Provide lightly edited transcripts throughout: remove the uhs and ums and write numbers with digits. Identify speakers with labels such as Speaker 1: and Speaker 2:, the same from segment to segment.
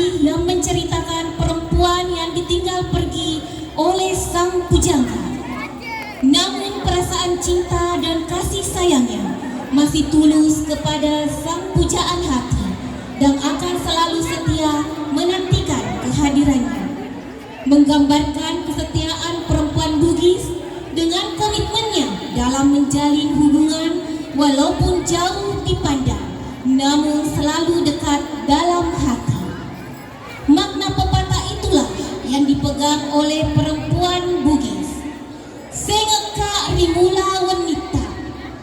Speaker 1: kasih yang menceritakan perempuan yang ditinggal pergi oleh sang pujangga. Namun perasaan cinta dan kasih sayangnya masih tulus kepada sang pujaan hati dan akan selalu setia menantikan kehadirannya. Menggambarkan kesetiaan perempuan Bugis dengan komitmennya dalam menjalin hubungan walaupun jauh dipandang, namun selalu dekat dalam hati. Makna pepatah itulah yang dipegang oleh perempuan Bugis. Sengeka rimula wanita,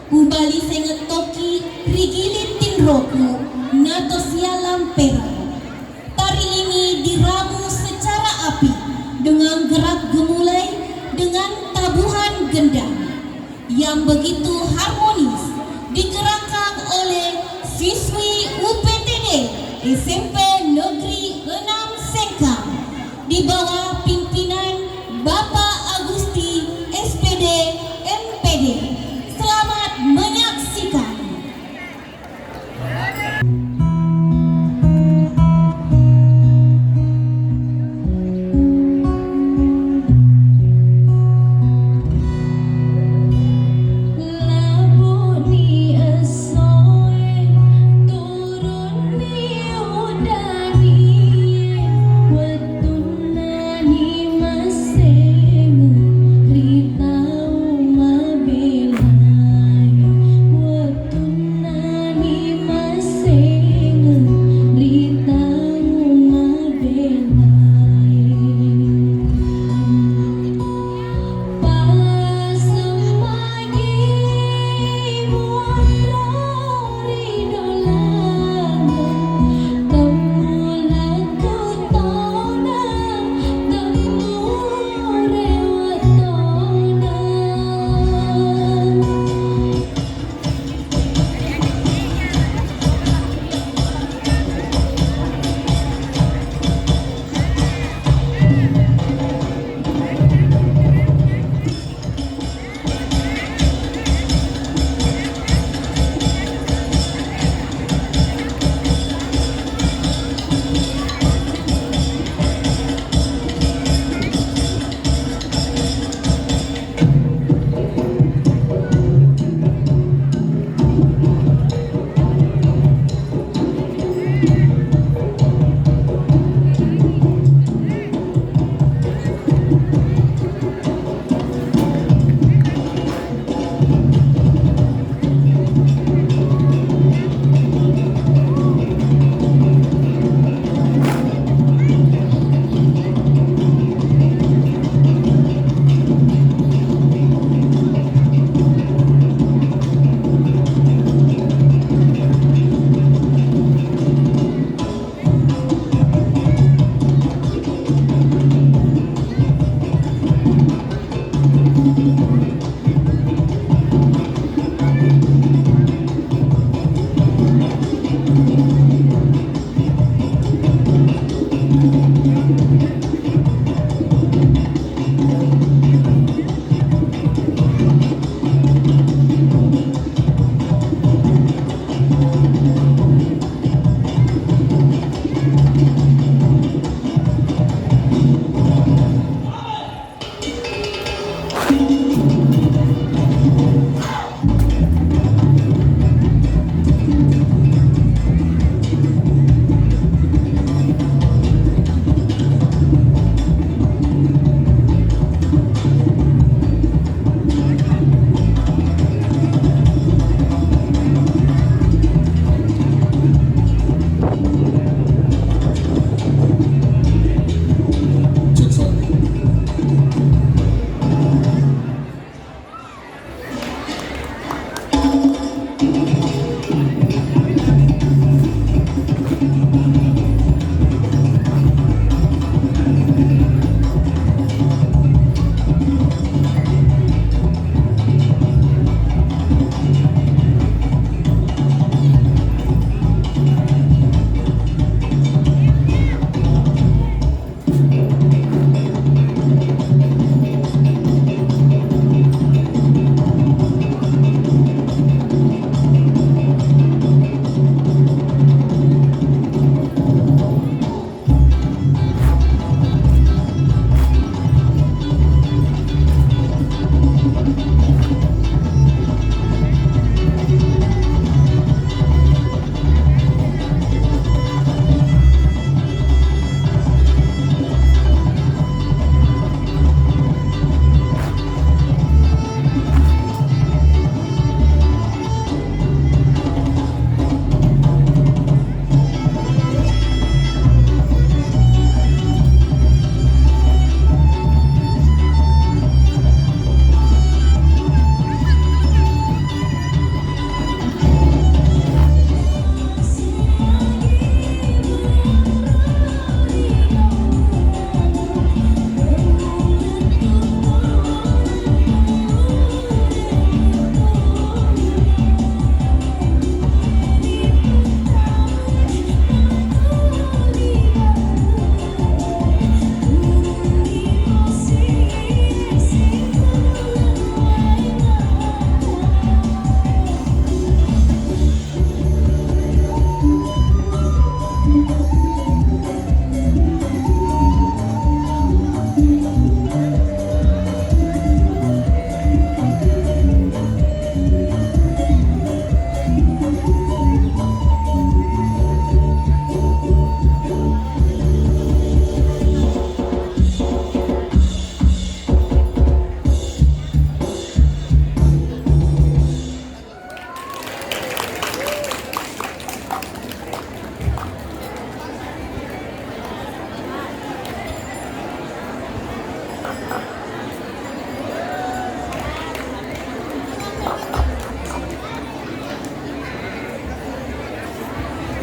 Speaker 1: ubali sengetoki rigilitin roku, natosia lampera. Tari ini diramu secara api dengan gerak gemulai dengan tabuhan gendang yang begitu harmonis digerakkan oleh siswi UPTD SMP Negeri 6 Sengkang di bawah pimpinan Bapak Agusti SPD MPD. Selamat menyaksikan.
Speaker 2: Turun di udara.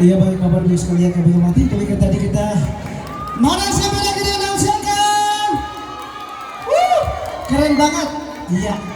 Speaker 2: Iya baik kabar news sekalian kami hormati. Demikian tadi kita mana siapa lagi yang menanggungkan? Keren banget. Iya.